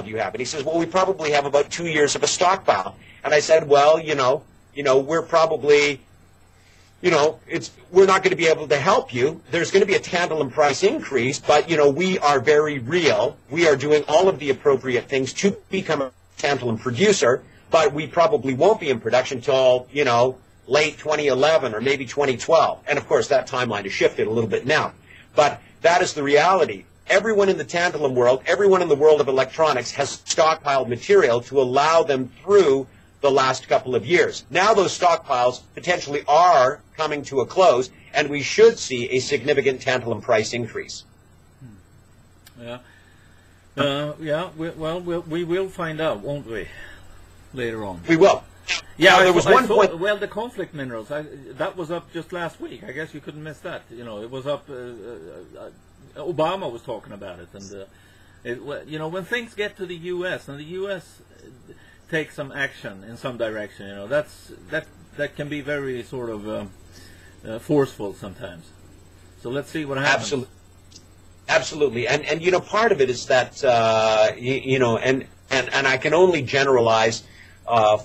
do you have? And he says, well, we probably have about 2 years of a stockpile. And I said, well, we're probably, we're not going to be able to help you. There's going to be a tantalum price increase, but, we are very real. We are doing all of the appropriate things to become a tantalum producer, but we probably won't be in production till, late 2011 or maybe 2012. And, of course, that timeline has shifted a little bit now. But that is the reality. Everyone in the tantalum world, everyone in the world of electronics has stockpiled material to allow them through the last couple of years. Now those stockpiles potentially are coming to a close, and we should see a significant tantalum price increase. Yeah. We will find out, won't we, later on? We will. Yeah, there was one point. Well, the conflict minerals, that was up just last week. I guess you couldn't miss that. It was up. Obama was talking about it, and when things get to the U.S. and the U.S. takes some action in some direction, that can be very sort of forceful sometimes. So let's see what happens. Absolutely, and part of it is that and I can only generalize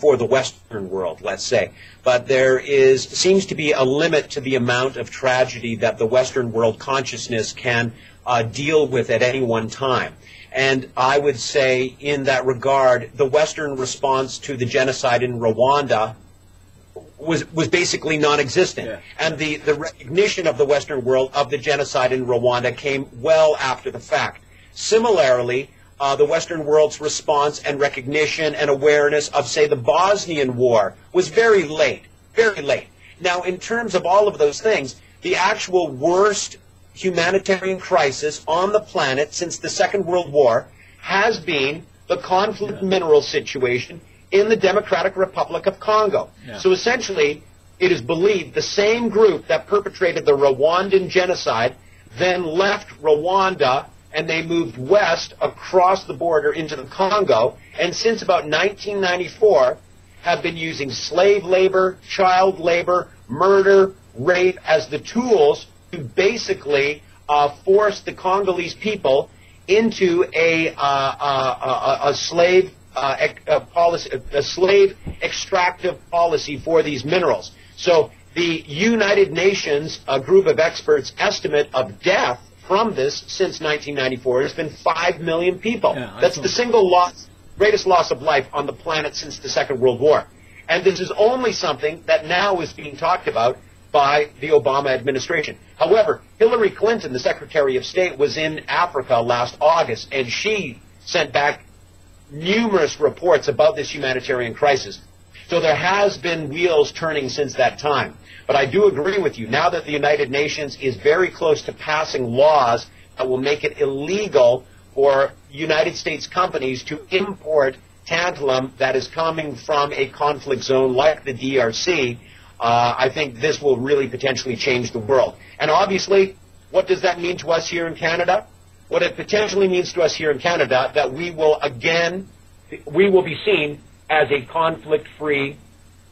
for the Western world, let's say. But there seems to be a limit to the amount of tragedy that the Western world consciousness can deal with at any one time. And I would say in that regard, the Western response to the genocide in Rwanda was basically non-existent. Yeah. And the recognition of the Western world of the genocide in Rwanda came well after the fact. Similarly, the Western world's response and recognition and awareness of, say, the Bosnian War was very late, very late. Now, in terms of all of those things, the actual worst humanitarian crisis on the planet since the Second World War has been the conflict mineral situation in the Democratic Republic of Congo. Yeah. So essentially, it is believed the same group that perpetrated the Rwandan genocide then left Rwanda and they moved west across the border into the Congo, and since about 1994 have been using slave labor, child labor, murder, rape as the tools to basically force the Congolese people into a slave policy, a slave extractive policy for these minerals. So the United Nations, a group of experts, estimate of death from this since 1994 has been 5 million people. Yeah, that's the single greatest loss of life on the planet since the Second World War. And this is only something that now is being talked about by the Obama administration. However, Hillary Clinton, the Secretary of State, was in Africa last August, and she sent back numerous reports about this humanitarian crisis. So there has been wheels turning since that time. But I do agree with you. Now that the United Nations is very close to passing laws that will make it illegal for United States companies to import tantalum that is coming from a conflict zone like the DRC, I think this will really potentially change the world. And obviously, what does that mean to us here in Canada? What it potentially means to us here in Canada, that we will be seen as a conflict-free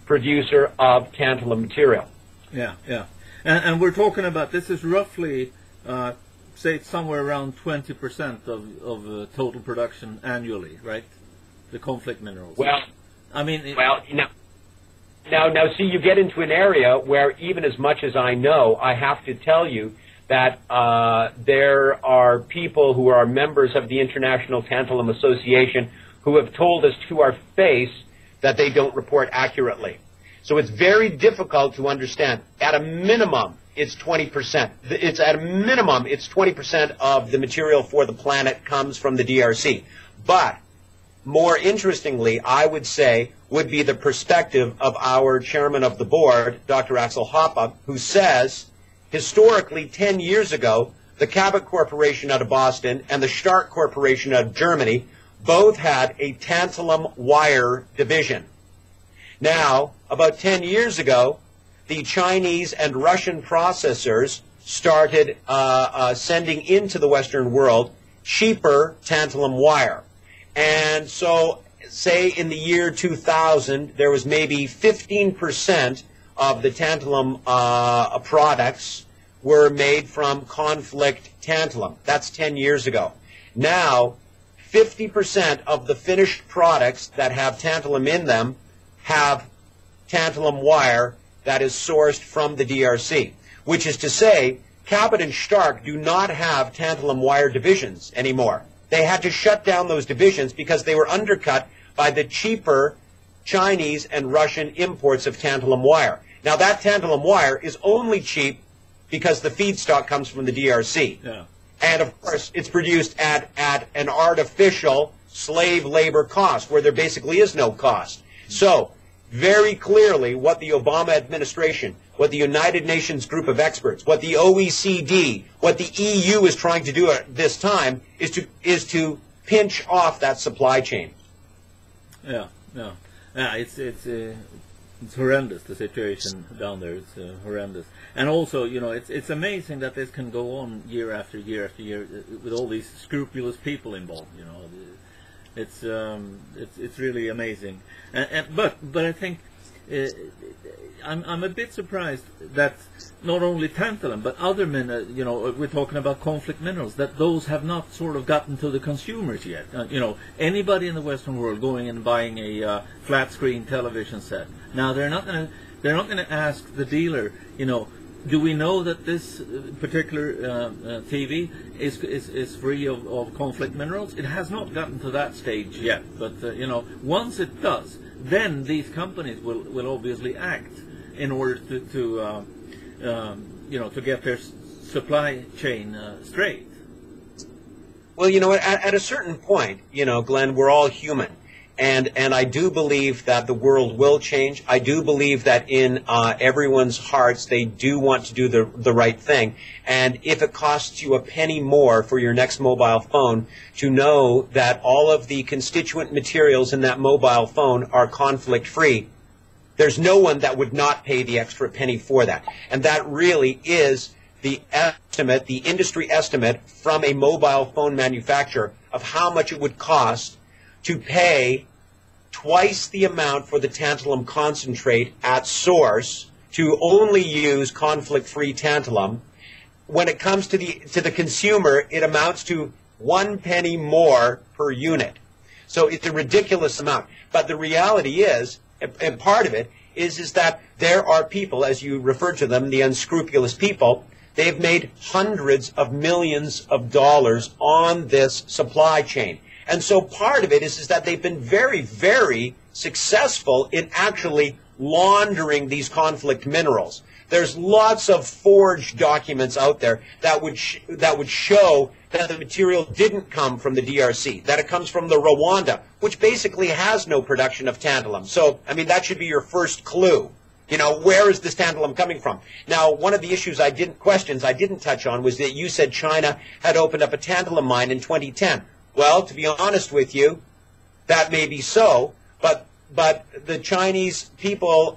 producer of tantalum material. Yeah, yeah. And we're talking about, this is roughly, say, somewhere around 20% of total production annually, right? The conflict minerals. Well, I mean... Now, see, you get into an area where even as much as I know, I have to tell you that there are people who are members of the International Tantalum Association who have told us to our face that they don't report accurately. So it's very difficult to understand. At a minimum, it's 20%. It's at a minimum, it's 20% of the material for the planet comes from the DRC. But more interestingly, I would say, would be the perspective of our chairman of the board, Dr. Axel Hoppe, who says, historically, 10 years ago, the Cabot Corporation out of Boston and the Stark Corporation out of Germany both had a tantalum wire division. Now, about 10 years ago, the Chinese and Russian processors started sending into the Western world cheaper tantalum wire. And so, say in the year 2000, there was maybe 15% of the tantalum products were made from conflict tantalum. That's 10 years ago. Now, 50% of the finished products that have tantalum in them have tantalum wire that is sourced from the DRC, which is to say, Cabot and Stark do not have tantalum wire divisions anymore. They had to shut down those divisions because they were undercut by the cheaper Chinese and Russian imports of tantalum wire. Now, that tantalum wire is only cheap because the feedstock comes from the DRC. Yeah. And, of course, it's produced at an artificial slave labor cost where there basically is no cost. So, very clearly, what the Obama administration, what the United Nations group of experts, what the OECD, what the EU is trying to do at this time is to pinch off that supply chain. Yeah, it's horrendous, the situation down there. It's horrendous. And also, you know, it's amazing that this can go on year after year after year with all these scrupulous people involved. You know, it's really amazing. But I think I'm a bit surprised that not only tantalum but other minerals, you know, we're talking about conflict minerals, that those have not sort of gotten to the consumers yet. You know, anybody in the Western world going and buying a flat screen television set, now they're not going to ask the dealer, you know, do we know that this particular TV is free of conflict minerals? It has not gotten to that stage yet, but you know, once it does, then these companies will obviously act in order to you know, to get their supply chain straight. Well, you know, at a certain point, you know, Glenn, we're all human. And I do believe that the world will change. I do believe that in everyone's hearts, they do want to do the right thing. And if it costs you a penny more for your next mobile phone to know that all of the constituent materials in that mobile phone are conflict-free, there's no one that would not pay the extra penny for that. And that really is the estimate, the industry estimate from a mobile phone manufacturer of how much it would cost to pay twice the amount for the tantalum concentrate at source to only use conflict-free tantalum. When it comes to the consumer, it amounts to 1 penny more per unit. So it's a ridiculous amount. But the reality is, and part of it is that there are people, as you referred to them, the unscrupulous people. They've made hundreds of millions of dollars on this supply chain. And so part of it is that they've been very, very successful in actually laundering these conflict minerals. There's lots of forged documents out there that would show that the material didn't come from the DRC, that it comes from the Rwanda, which basically has no production of tantalum. So, I mean, that should be your first clue. You know, where is this tantalum coming from? Now, one of the issues I didn't touch on was that you said China had opened up a tantalum mine in 2010. Well, to be honest with you, that may be so, but the Chinese people,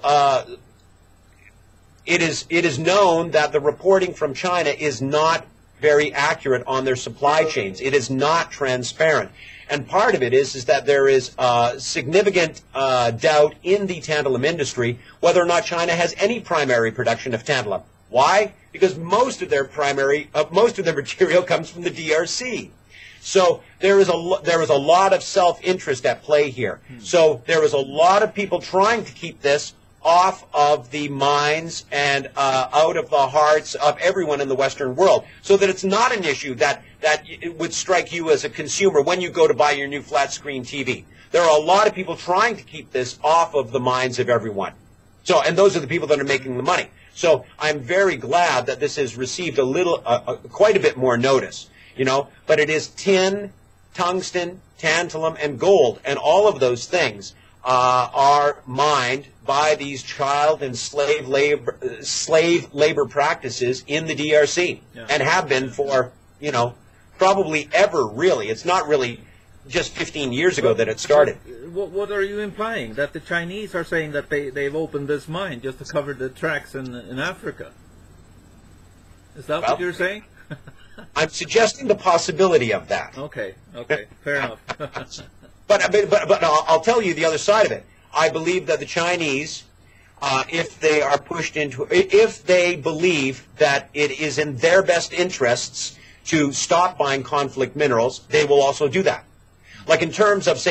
it is known that the reporting from China is not very accurate on their supply chains. It is not transparent. And part of it is that there is significant doubt in the tantalum industry whether or not China has any primary production of tantalum. Why? Because most of their material comes from the DRC. So there is a lot of self-interest at play here. So there is a lot of people trying to keep this off of the minds and out of the hearts of everyone in the Western world, so that it's not an issue that it would strike you as a consumer when you go to buy your new flat-screen TV. There are a lot of people trying to keep this off of the minds of everyone. So, and those are the people that are making the money. So I'm very glad that this has received quite a bit more notice. You know, but it is tin, tungsten, tantalum, and gold, and all of those things are mined by these child and slave labor practices in the DRC, and have been for, you know, probably ever, really. It's not really just 15 years ago that it started. What are you implying? That the Chinese are saying that they've opened this mine just to cover the tracks in Africa? Is that what you're saying? I'm suggesting the possibility of that. Okay, fair enough. But I'll tell you the other side of it. I believe that the Chinese, if they believe that it is in their best interests to stop buying conflict minerals, they will also do that. Like in terms of, say,